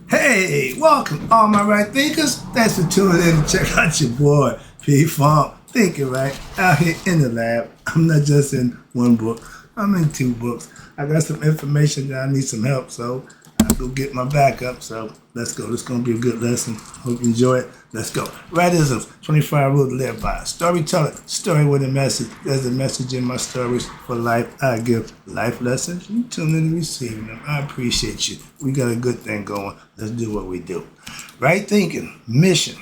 Hey, welcome all my right thinkers. Thanks for tuning in to check out your boy, P-Funk. Thinking right, out here in the lab. I'm not just in one book, I'm in two books. I got some information that I need some help, so I'll go get my backup. So let's go. This is going to be a good lesson. Hope you enjoy it. Let's go. Rightisms, 25 rules to live by. Storytelling, story with a message. There's a message in my stories for life. I give life lessons. You tune in and receive them. I appreciate you. We got a good thing going. Let's do what we do. Right thinking, mission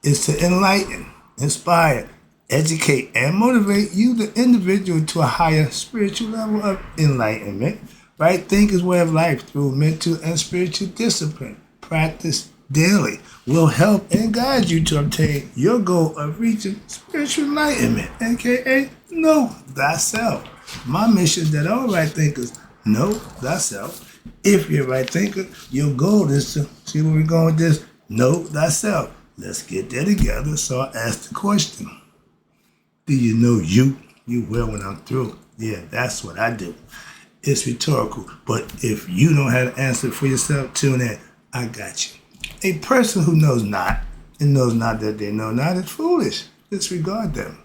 is to enlighten, inspire, educate, and motivate you, the individual, to a higher spiritual level of enlightenment. Right thinking's way of life through mental and spiritual discipline, practice daily, will help and guide you to obtain your goal of reaching spiritual enlightenment, aka know thyself. My mission is that all right thinkers know thyself. If you're a right thinker, your goal is to see where we're going with this. Know thyself. Let's get there together. So I ask the question, do you know you? You will when I'm through. Yeah, that's what I do. It's rhetorical, but if you don't have an answer for yourself, tune in. I got you. A person who knows not and knows not that they know not is foolish. Disregard them.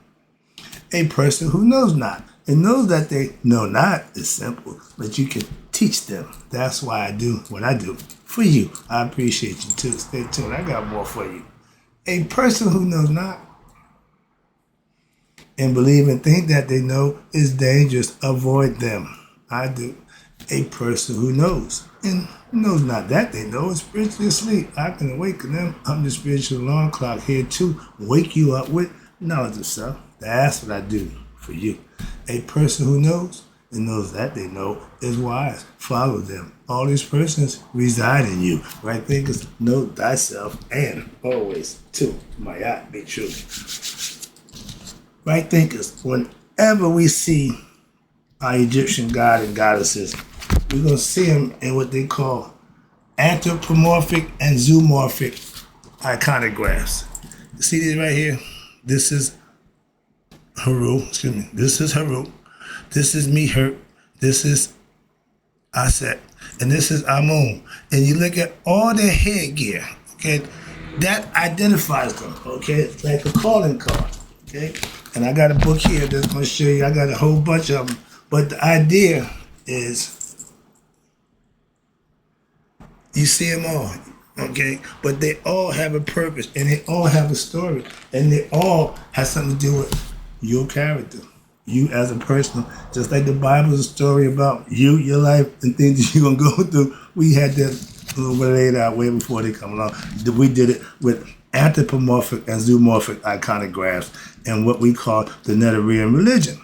A person who knows not and knows that they know not is simple, but you can teach them. That's why I do what I do for you. I appreciate you too. Stay tuned. I got more for you. A person who knows not and believe and think that they know is dangerous. Avoid them. I do. A person who knows and knows not that they know is spiritually asleep. I can awaken them. I'm the spiritual alarm clock here to wake you up with knowledge of self. That's what I do for you. A person who knows and knows that they know is wise. Follow them. All these persons reside in you. Right thinkers, know thyself, and always to my be true. Right thinkers, whenever we see our Egyptian god and goddesses, we're going to see them in what they call anthropomorphic and zoomorphic iconographs. You see these right here? This is Haru, This is Haru. This is Mihert. This is Aset. And this is Amun. And you look at all their headgear, okay? That identifies them, okay? It's like a calling card, okay? And I got a book here that's going to show you. I got a whole bunch of them. But the idea is, you see them all, okay? But they all have a purpose, and they all have a story, and they all have something to do with your character, you as a person. Just like the Bible is a story about you, your life, and things that you're going to go through. We had that a little bit laid out way before they come along. We did it with anthropomorphic and zoomorphic iconographs and what we call the Netarian religion.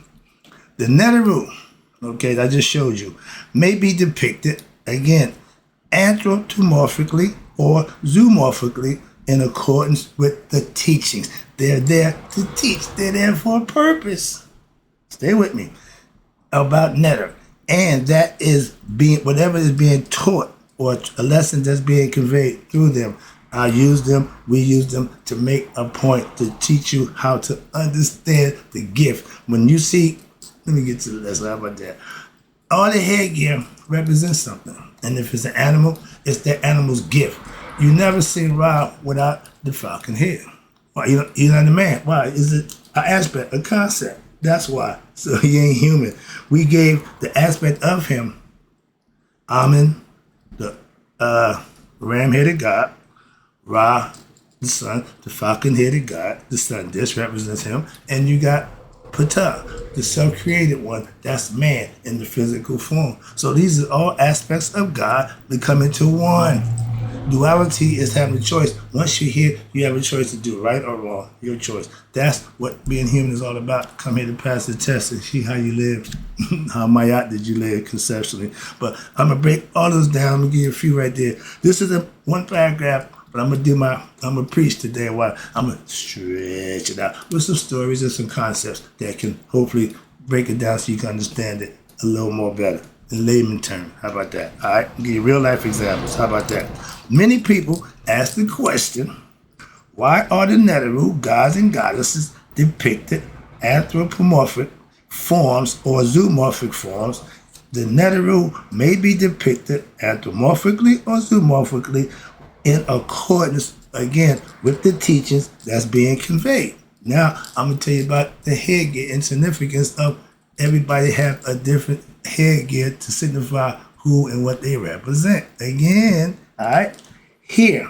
The Netaru, okay, I just showed you, may be depicted, again, anthropomorphically or zoomorphically in accordance with the teachings. They're there to teach. They're there for a purpose. Stay with me. About Neter. And that is being, whatever is being taught or a lesson that's being conveyed through them. I use them, we use them to make a point, to teach you how to understand the gift. When you see, let me get to the lesson, how about that? All the headgear represents something. And if it's an animal, it's that animal's gift. You never see Ra without the falcon head. Why? You're not a man. Why? Is it an aspect, a concept? That's why. So he ain't human. We gave the aspect of him, Amen, the ram-headed god, Ra, the sun, the falcon-headed god, the sun. This represents him. And you got Ptah, the self-created one. That's man in the physical form. So these are all aspects of God that come into one. Duality is having a choice. Once you're here, you have a choice to do right or wrong. Your choice. That's what being human is all about. Come here to pass the test and see how you live. How mayat did you live conceptually. But I'm going to break all those down. I'm going to give you a few right there. This is one paragraph, but I'm going to preach today. Why? I'm going to stretch it out with some stories and some concepts that can hopefully break it down so you can understand it a little more better. In layman terms. How about that? All right, I'll give you real life examples. How about that? Many people ask the question, why are the Netaru, gods and goddesses, depicted anthropomorphic forms or zoomorphic forms The Neteru may be depicted anthropomorphically or zoomorphically in accordance, again, with the teachings that's being conveyed. Now, I'm going to tell you about the headgear and significance of everybody have a different headgear to signify who and what they represent. Again, all right, here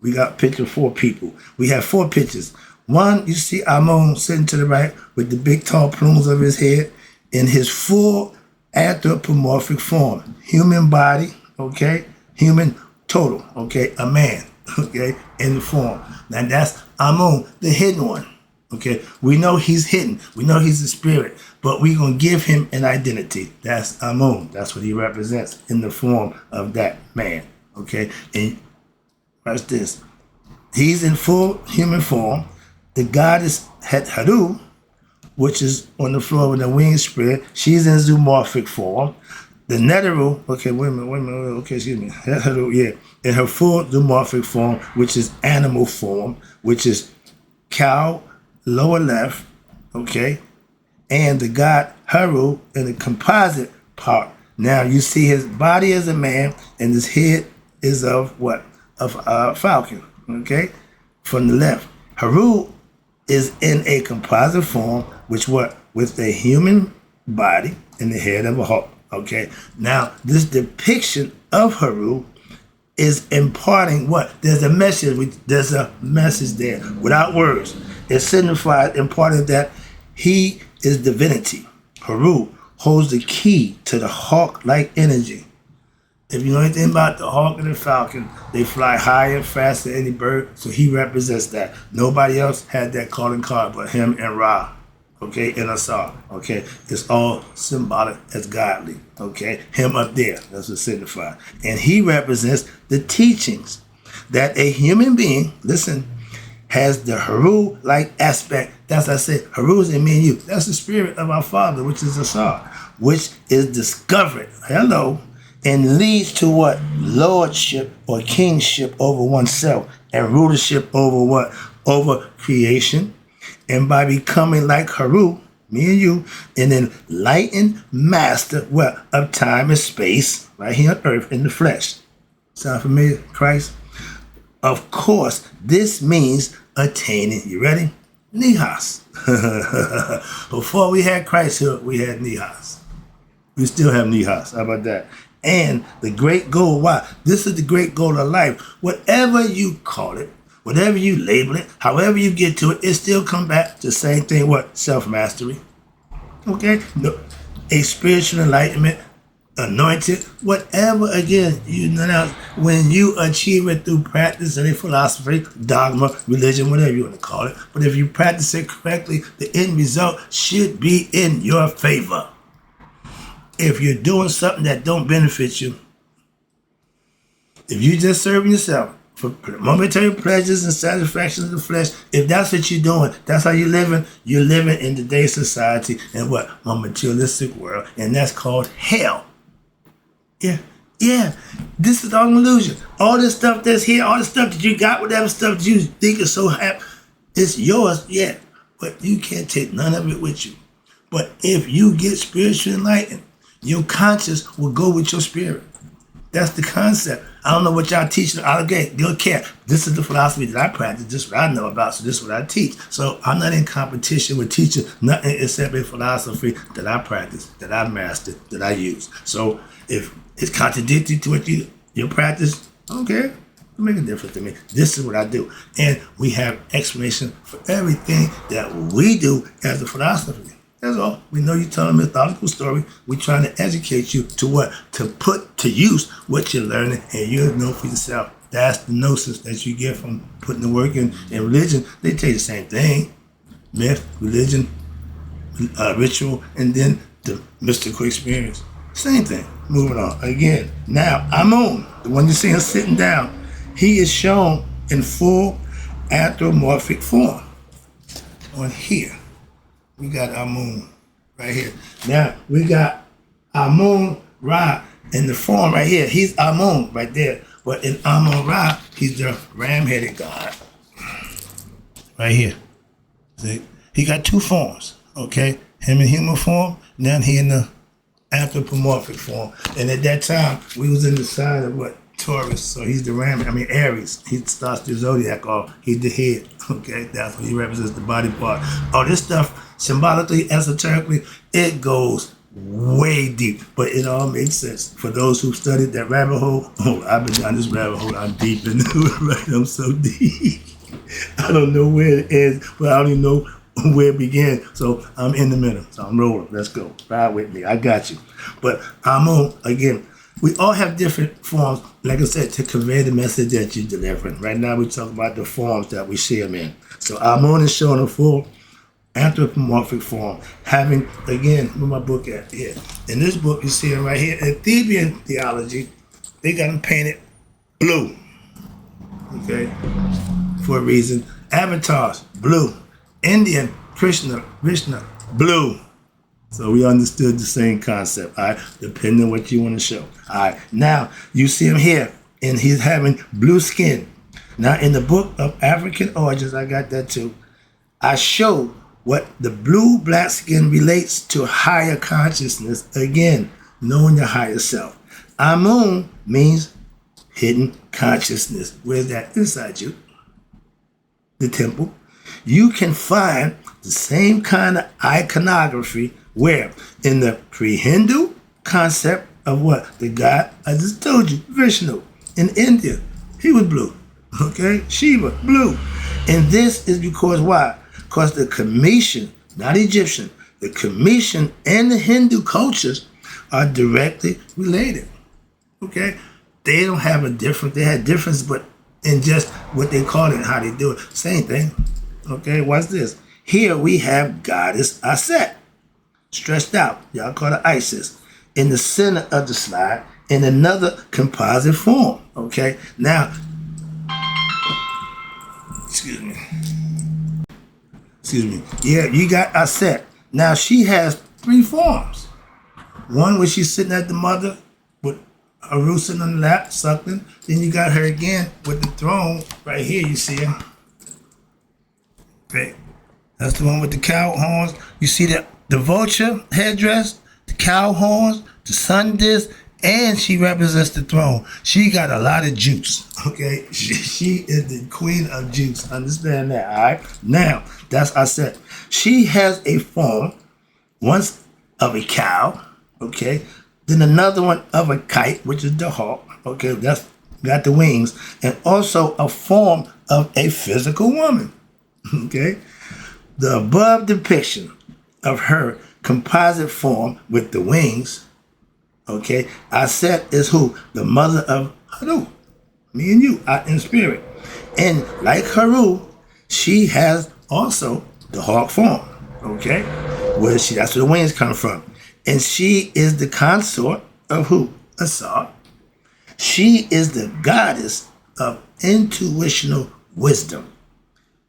we got a picture of 4 people. We have 4 pictures. One, you see Amun sitting to the right with the big tall plumes of his head in his full anthropomorphic form. Human body, okay? Human total, okay? A man, okay? In the form. Now that's Amun, the hidden one, okay? We know he's hidden. We know he's a spirit, but we're going to give him an identity. That's Amun. That's what he represents in the form of that man, okay? And watch this. He's in full human form. The goddess Haru, which is on the floor with the wings spread, she's in zoomorphic form. The Neteru, okay, wait a minute, okay, excuse me. Haru, yeah, in her full zoomorphic form, which is animal form, which is cow, lower left, okay, and the god Haru in the composite part. Now you see his body as a man, and his head is of what? Of a falcon, okay, from the left. Haru is in a composite form, which what? With a human body and the head of a hawk. Okay. Now, this depiction of Haru is imparting what? There's a message. There's a message there without words. It signifies imparting that he is divinity. Haru holds the key to the hawk-like energy. If you know anything about the hawk and the falcon, they fly higher, faster than any bird, so he represents that. Nobody else had that calling card but him and Ra, okay, and Asar, okay? It's all symbolic as godly, okay? Him up there, that's what signifies. And he represents the teachings that a human being, listen, has the Haru-like aspect. That's what I said, Haru is in me and you. That's the spirit of our Father, which is Asar, which is discovered, hello, and leads to what? Lordship or kingship over oneself and rulership over what? Over creation. And by becoming like Haru, me and you, an enlightened master, what? Of time and space, right here on earth in the flesh. Sound familiar, Christ? Of course, this means attaining, you ready? Nihas. Before we had Christ here, we had Nihas. We still have Nihas. How about that? And the great goal, why? This is the great goal of life. Whatever you call it, whatever you label it, however you get to it, it still come back to the same thing, what? Self-mastery. Okay? No, a spiritual enlightenment, anointed, whatever, again, you know, when you achieve it through practice and a philosophy, dogma, religion, whatever you want to call it, but if you practice it correctly, the end result should be in your favor. If you're doing something that don't benefit you, if you're just serving yourself for momentary pleasures and satisfactions of the flesh, if that's what you're doing, that's how you're living in today's society and what? A materialistic world, and that's called hell. Yeah, this is all an illusion. All this stuff that's here, all the stuff that you got, whatever stuff that you think is so happy, it's yours, yeah, but you can't take none of it with you. But if you get spiritually enlightened, your conscience will go with your spirit. That's the concept. I don't know what y'all teach. I don't care. This is the philosophy that I practice. This is what I know about. So this is what I teach. So I'm not in competition with teaching nothing except a philosophy that I practice, that I master, that I use. So if it's contradictory to what you practice, I don't care. It make a difference to me. This is what I do. And we have explanation for everything that we do as a philosophy. That's all. We know you tell a mythological story. We're trying to educate you to what? To put to use what you're learning, and you'll know for yourself. That's the gnosis that you get from putting the work in religion. They tell you the same thing. Myth, religion, ritual, and then the mystical experience. Same thing. Moving on. Again, now Amun, the one you see him sitting down, he is shown in full anthropomorphic form. On here. We got Amun right here. Now, we got Amun Ra in the form right here. He's Amun right there. But in Amun Ra, he's the ram-headed god. Right here. See? He got 2 forms, okay? Him in human form, now he in the anthropomorphic form. And at that time, we was in the sign of what? Taurus. So he's the ram. I mean Aries. He starts the zodiac off. He's the head. Okay, that's what he represents, the body part. All this stuff, symbolically, esoterically, it goes way deep, but it all makes sense for those who studied that rabbit hole. Oh, I've been down this rabbit hole. I'm deep into it, right? I'm so deep. I don't know where it ends, but I don't even know where it began. So I'm in the middle. So I'm rolling. Let's go. Ride with me. I got you. But I'm on again. We all have different forms, like I said, to convey the message that you're delivering. Right now, we talk about the forms that we see them in. So Amon is showing a full anthropomorphic form, having, again, where my book at? Here. In this book, you see it right here. In Theban theology, they got them painted blue, okay, for a reason. Avatars, blue. Indian, Krishna, blue. So we understood the same concept, all right, depending on what you want to show. All right, now you see him here, and he's having blue skin. Now in the book of African origins, I got that too. I show what the blue-black skin relates to higher consciousness, again, knowing your higher self. Amun means hidden consciousness. Where's that? Inside you, the temple. You can find the same kind of iconography where in the pre-Hindu concept of what? The god, I just told you, Vishnu. In India, he was blue. Okay? Shiva, blue. And this is because why? Because the Commission, not Egyptian, the Commission and the Hindu cultures are directly related. Okay? They don't have a difference. They had difference, but in just what they call it, how they do it. Same thing. Okay, watch this. Here we have Goddess Aset, stretched out. Y'all call it Isis. In the center of the slide, in another composite form. Okay, now, excuse me. Yeah, you got Aset. Now she has three forms. One where she's sitting at the mother with Haru sitting on the lap, suckling. Then you got her again with the throne right here. You see her. Okay. That's the one with the cow horns. You see the vulture headdress, the cow horns, the sun disk, and she represents the throne. She got a lot of juice, okay? She is the queen of juice. Understand that, all right? Now, that's I said. She has a form, once of a cow, okay? Then another one of a kite, which is the hawk, okay? That's got the wings. And also a form of a physical woman, okay? The above depiction of her composite form with the wings, okay, Aset is who? The mother of Haru. Me and you, out in spirit. And like Haru, she has also the hawk form, okay? That's where the wings come from. And she is the consort of who? Asar. She is the goddess of intuitional wisdom.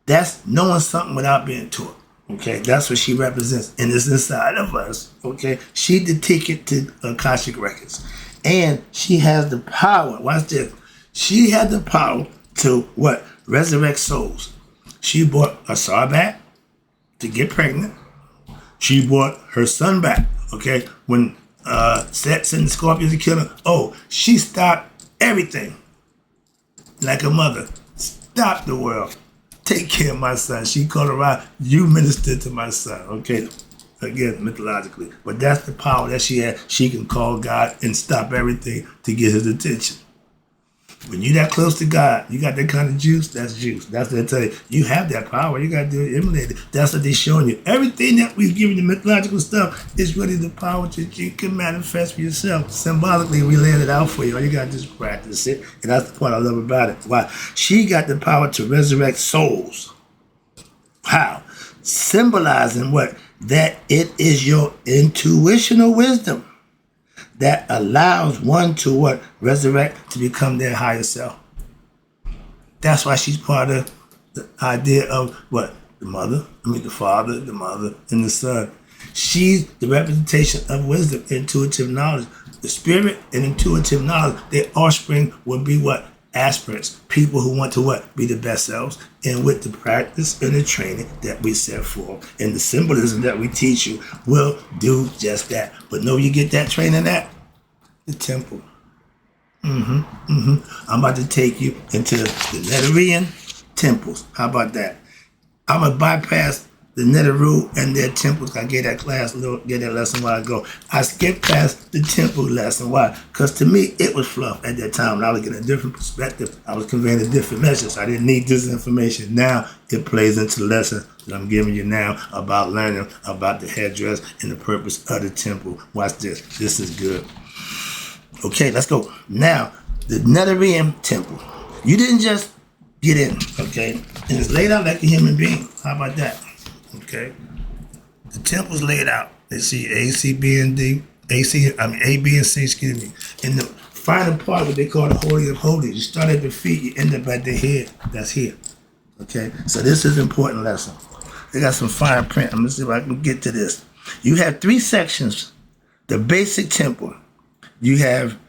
That's knowing something without being taught. Okay, that's what she represents, and it's inside of us. Okay, she the ticket to Akashic Records, and she has the power. Watch this. She had the power to what? Resurrect souls. She brought Asar back to get pregnant. She brought her son back. Okay, when Set sent the scorpions to kill her. Oh, she stopped everything, like a mother. Stop the world. Take care of my son. She called around, you ministered to my son. Okay, again, mythologically. But that's the power that she had. She can call God and stop everything to get his attention. When you're that close to God, you got that kind of juice, that's juice. That's what they tell you. You have that power. You got to do it, emulate it. That's what they're showing you. Everything that we've given you, mythological stuff, is really the power that you can manifest for yourself. Symbolically, we laid it out for you. All you got to just practice it. And that's the part I love about it. Why? She got the power to resurrect souls. How? Symbolizing what? That it is your intuitional wisdom that allows one to what? Resurrect, to become their higher self. That's why she's part of the idea of what? The father, the mother, and the son. She's the representation of wisdom, intuitive knowledge. The spirit and intuitive knowledge, their offspring will be what? aspirants, people who want to what? Be the best selves. And with the practice and the training that we set forth and the symbolism that we teach you will do just that. But know you get that training at the temple. I'm about to take you into the Netherrean temples. How about that? I'm going to bypass the Netherrean and their temples. I gave that class, gave that lesson a while ago. I skipped past the temple lesson. Why? Because to me, it was fluff at that time. And I was getting a different perspective. I was conveying a different message. I didn't need this information. Now, it plays into the lesson that I'm giving you now about learning about the headdress and the purpose of the temple. Watch this. This is good. Okay, let's go. Now, the Netherrean temple. You didn't just get in, okay? And it's laid out like a human being. How about that? Okay? The temple's laid out. They see A, C, B, and D. A, B, and C, excuse me. And the final part, what they call the Holy of Holies. You start at the feet, you end up at the head. That's here. Okay? So this is an important lesson. They got some fine print. I'm going to see if I can get to this. You have 3 sections. The basic temple. You have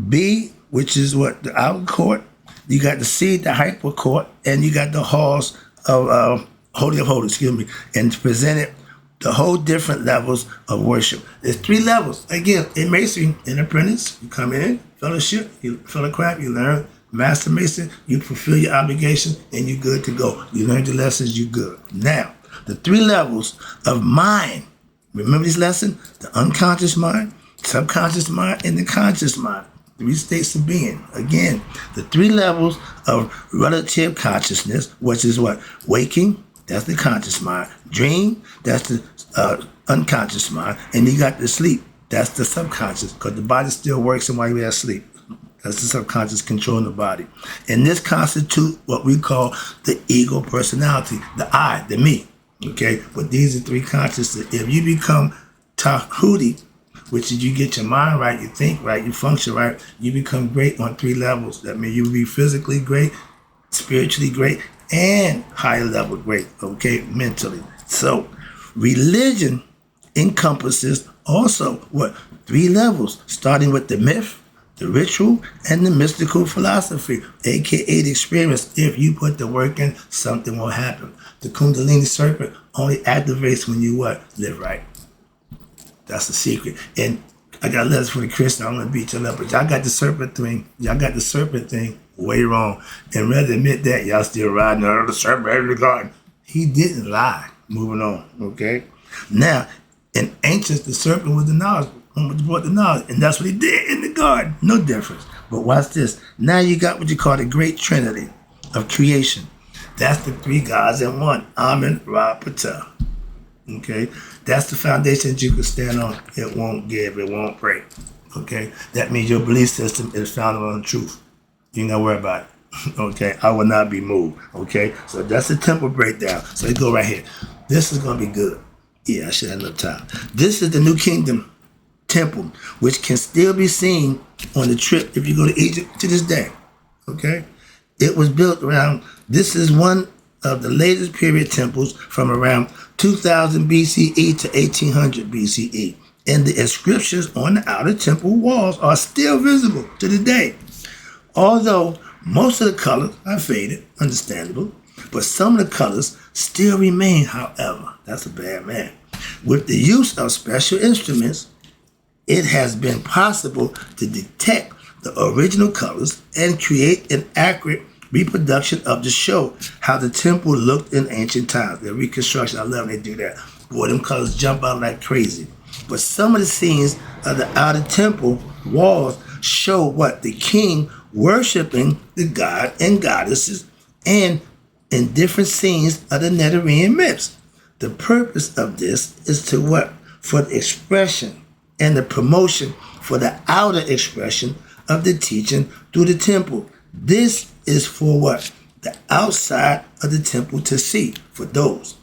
B, which is what? The outer court. You got the C, the hyper court. And you got the halls of Holy of Holies, excuse me. And presented the whole different levels of worship. There's 3 levels. Again, in masonry, in apprentice, you come in, fellowship, you fellowcraft, you learn. Master mason, you fulfill your obligation, and you're good to go. You learned the lessons, you're good. Now, the 3 levels of mind. Remember this lesson? The unconscious mind, subconscious mind, and the conscious mind. 3 states of being. Again, the 3 levels of relative consciousness, which is what? Waking, that's the conscious mind. Dream, that's the unconscious mind. And you got the sleep, that's the subconscious, because the body still works while you're asleep. That's the subconscious controlling the body. And this constitutes what we call the ego personality, the I, the me. Okay? But these are 3 consciousnesses. If you become Tahuti, which is you get your mind right, you think right, you function right, you become great on 3 levels. That means you will be physically great, spiritually great, and higher level great, okay, mentally. So religion encompasses also what? 3 levels, starting with the myth, the ritual, and the mystical philosophy, aka the experience. If you put the work in, something will happen. The Kundalini serpent only activates when you what? Live right. That's the secret. And I got letters for the Christian. I'm going to beat y'all up. But y'all got the serpent thing. Y'all got the serpent thing way wrong. And rather admit that, y'all still riding under the serpent in the garden. He didn't lie. Moving on. Okay? Now, in ancients, the serpent was the knowledge. Brought the knowledge. And that's what he did in the garden. No difference. But watch this. Now you got what you call the great trinity of creation. That's the 3 gods in one. Amen, Ra, Ptah. Okay? That's the foundation that you can stand on. It won't give. It won't break. Okay? That means your belief system is founded on the truth. You ain't got to worry about it. Okay? I will not be moved. Okay? So that's the temple breakdown. So you go right here. This is going to be good. Yeah, I should have enough time. This is the New Kingdom temple, which can still be seen on the trip if you go to Egypt to this day. Okay? It was built around, this is one of the latest period temples from around 2000 BCE to 1800 BCE. And the inscriptions on the outer temple walls are still visible to the day. Although most of the colors are faded, understandable, but some of the colors still remain, however. That's a bad man. With the use of special instruments, it has been possible to detect the original colors and create an accurate reproduction of the show how the temple looked in ancient times. The reconstruction, I love when they do that. Boy, them colors jump out like crazy. But some of the scenes of the outer temple walls show what? The king worshiping the god and goddesses, and in different scenes of the Netherrean myths. The purpose of this is to what? For the expression and the promotion for the outer expression of the teaching through the temple. This is for what? The outside of the temple to see, for those.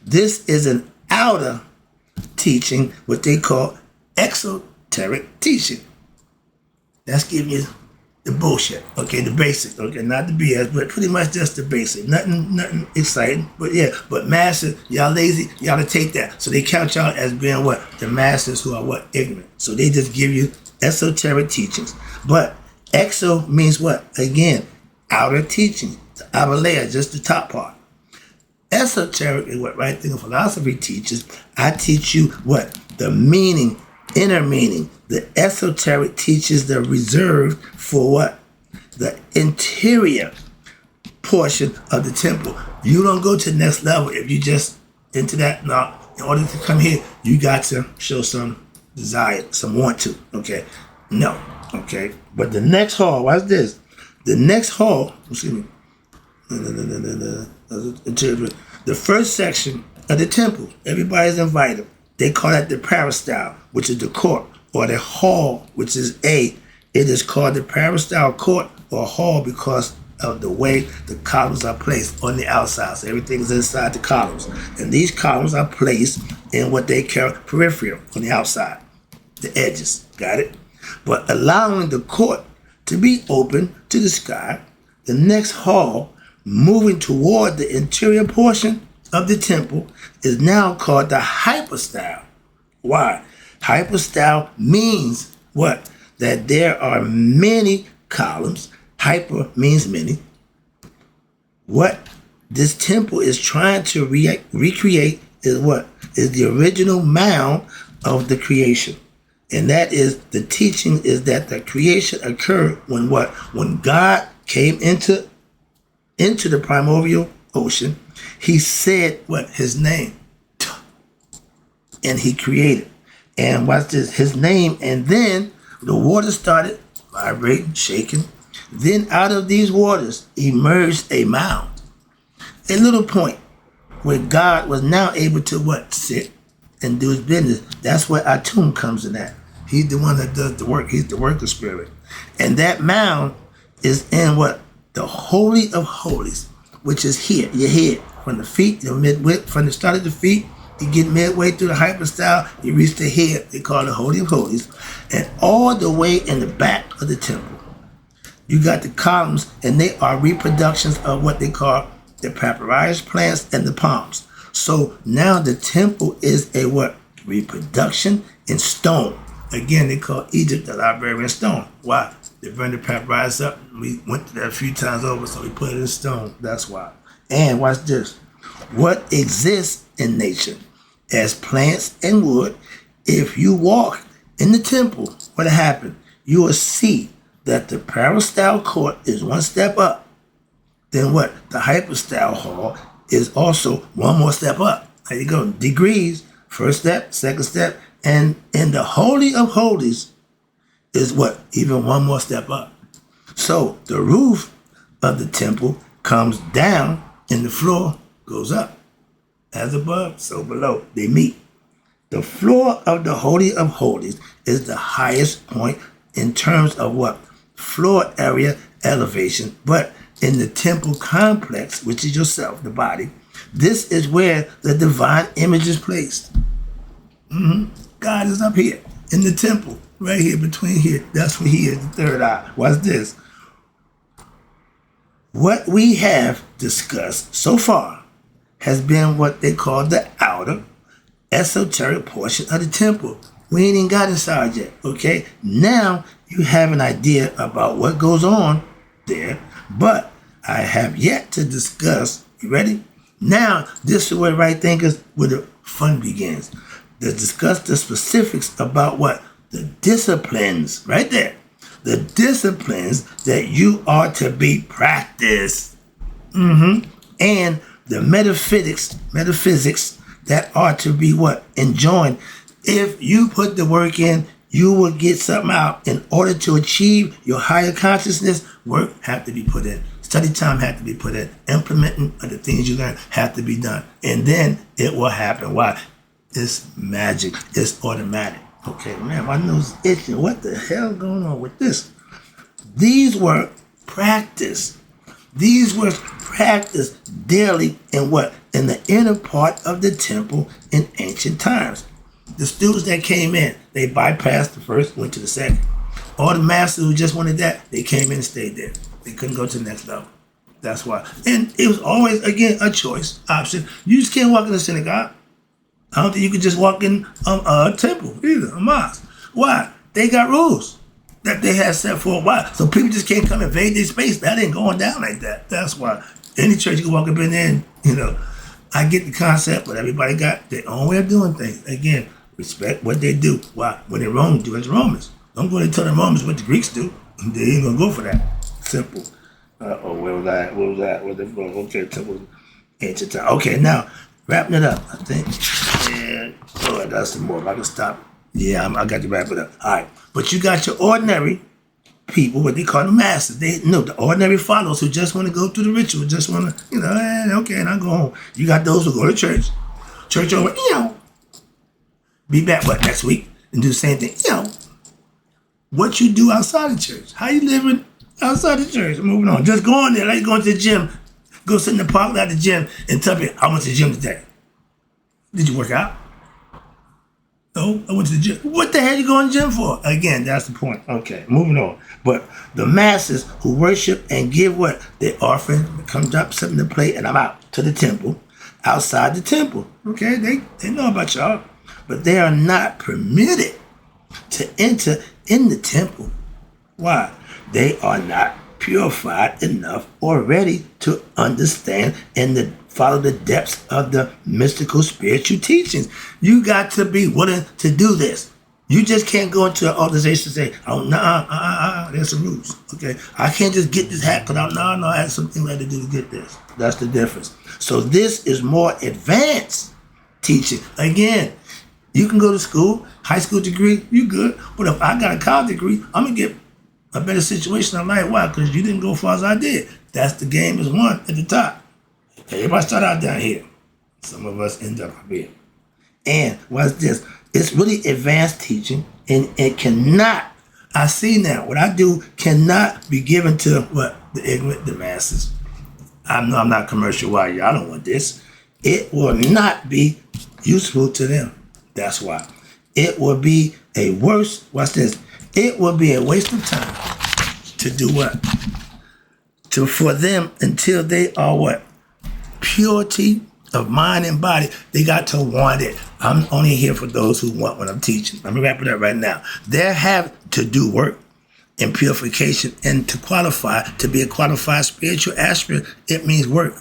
This is an outer teaching, what they call exoteric teaching. That's giving you the bullshit, okay, the basic, okay, not the BS, but pretty much just the basic. Nothing exciting, but yeah, but masses, y'all lazy, y'all to take that. So they count y'all as being what? The masses who are what? Ignorant. So they just give you esoteric teachings. But exo means what? Again, outer teaching, the outer layer, just the top part. Esoteric is what right thinking philosophy teaches. I teach you what? The meaning, inner meaning. The esoteric teaches the reserved for what? The interior portion of the temple. You don't go to the next level if you just into that. No, in order to come here, you got to show some desire, some want to. Okay, no, okay. But the next hall, watch this. The next hall, excuse me, the first section of the temple, everybody's invited. They call that the peristyle, which is the court, or the hall, which is it is called the peristyle court or hall because of the way the columns are placed on the outside. So everything's inside the columns. And these columns are placed in what they call peripheral on the outside, the edges. Got it? But allowing the court to be open to the sky, the next hall, moving toward the interior portion of the temple, is now called the hypostyle. Why? Hypostyle means what? That there are many columns. Hyper means many. What this temple is trying to recreate is what? Is the original mound of the creation. And that is, the teaching is that the creation occurred when what? When God came into the primordial ocean, he said what? His name. And he created. And watch this, his name, and then the water started vibrating, shaking. Then out of these waters emerged a mound, a little point where God was now able to what? Sit and do his business. That's where Atum comes in at. He's the one that does the work. He's the worker spirit. And that mound is in what? The Holy of Holies, which is here, your head. From the feet, the midway, from the start of the feet, you get midway through the hypostyle, you reach the head, they call it the Holy of Holies. And all the way in the back of the temple, you got the columns, and they are reproductions of what they call the papyrus plants and the palms. So now the temple is a what? Reproduction in stone. Again, they call Egypt the library in stone. Why? They burned the papyrus up. We went to that a few times over, so we put it in stone. That's why. And watch this. What exists in nature as plants and wood, if you walk in the temple, what happened? You will see that the peristyle court is one step up. Then what? The hypostyle hall is also one more step up. There you go. Degrees. First step, second step. And in the Holy of Holies is what? Even one more step up. So the roof of the temple comes down and the floor goes up. As above, so below. They meet. The floor of the Holy of Holies is the highest point in terms of what? Floor area elevation. But in the temple complex, which is yourself, the body, this is where the divine image is placed. God is up here in the temple, right here, between here. That's where he is, the third eye. Watch this. What we have discussed so far has been what they call the outer esoteric portion of the temple. We ain't even got inside yet, okay? Now you have an idea about what goes on there, but I have yet to discuss. You ready? Now, this is where right thinkers, where the fun begins. To discuss the specifics about what? The disciplines, right there. The disciplines that you are to be practiced. And the metaphysics that are to be what? Enjoined. If you put the work in, you will get something out. In order to achieve your higher consciousness, work have to be put in. Study time have to be put in. Implementing of the things you learn have to be done. And then it will happen. Why? It's magic. It's automatic. Okay, man, my nose is itching. What the hell going on with this? These were practiced. These were practiced daily in what? In the inner part of the temple in ancient times. The students that came in, they bypassed the first, went to the second. All the masters who just wanted that, they came in and stayed there. They couldn't go to the next level. That's why. And it was always, again, a choice, option. You just can't walk in the synagogue. I don't think you could just walk in a temple either, a mosque. Why? They got rules. that they had set for a while. So people just can't come invade their space. That ain't going down like that. That's why any church you can walk up in there and, I get the concept, but everybody got their own way of doing things. Again, respect what they do. Why? When they're Romans, do as Romans. Don't go and tell the Romans what the Greeks do. They ain't going to go for that. Simple. Where was I? Okay, temple, ancient time. Okay, now, wrapping it up, I think. Yeah. I got some more. I can stop. Yeah, I got to wrap it up. All right. But you got your ordinary people, what they call the masses. The ordinary followers who just want to go through the ritual, just want to, okay, and I go home. You got those who go to church. Church over, be back, next week? And do the same thing. What you do outside the church. How you living outside the church? Moving on. Just go in there, like going to the gym. Go sit in the park at the gym and tell me, I went to the gym today. Did you work out? No, I went to the gym. What the hell you going to the gym for? Again, that's the point. Okay, moving on. But the masses who worship and give what? Their offering, come drop something to plate, and I'm out to the temple, outside the temple. Okay, they know about y'all. But they are not permitted to enter in the temple. Why? They are not purified enough or ready to understand and follow the depths of the mystical spiritual teachings. You got to be willing to do this. You just can't go into an organization and say, there's some rules. Okay, I can't just get this hat because I have something I had to do to get this. That's the difference. So this is more advanced teaching. Again, you can go to school, high school degree, you good. But if I got a college degree, I'm going to get a better situation in life. Why? Because you didn't go as far as I did. That's the game is won at the top. Everybody start out down here. Some of us end up up here. And what's this? It's really advanced teaching, and it cannot, I see now, what I do cannot be given to what? The ignorant, the masses. I know I'm not commercial. Why? I don't want this. It will not be useful to them. That's why. It will be a worse, watch this, it will be a waste of time to do what? For them until they are what? Purity of mind and body. They got to want it. I'm only here for those who want what I'm teaching. Let me wrap it up right now. They have to do work in purification, and to qualify, to be a qualified spiritual aspirant, it means work.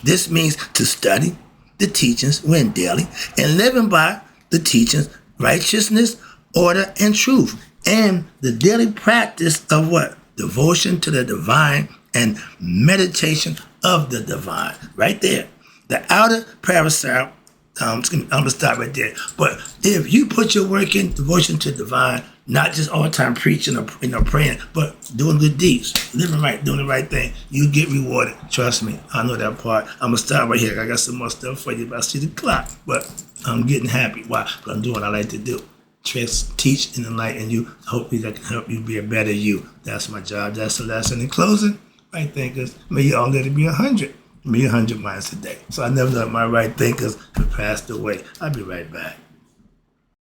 This means to study the teachings when daily and living by the teachings, righteousness, order, and truth, and the daily practice of what? Devotion to the divine and meditation of the divine. Right there. The outer parasite, I'm going to stop right there. But if you put your work in devotion to divine, not just all the time preaching or praying, but doing good deeds, living right, doing the right thing, you get rewarded. Trust me, I know that part. I'm going to stop right here. I got some more stuff for you, but I see the clock. But I'm getting happy. Why? Because I'm doing what I like to do. Tricks, teach, and enlighten you. Hopefully that can help you be a better you. That's my job. That's the lesson. In closing, right thinkers, may you all let it be 100. Me 100 miles a day. So I never let my right thinkers have passed away. I'll be right back.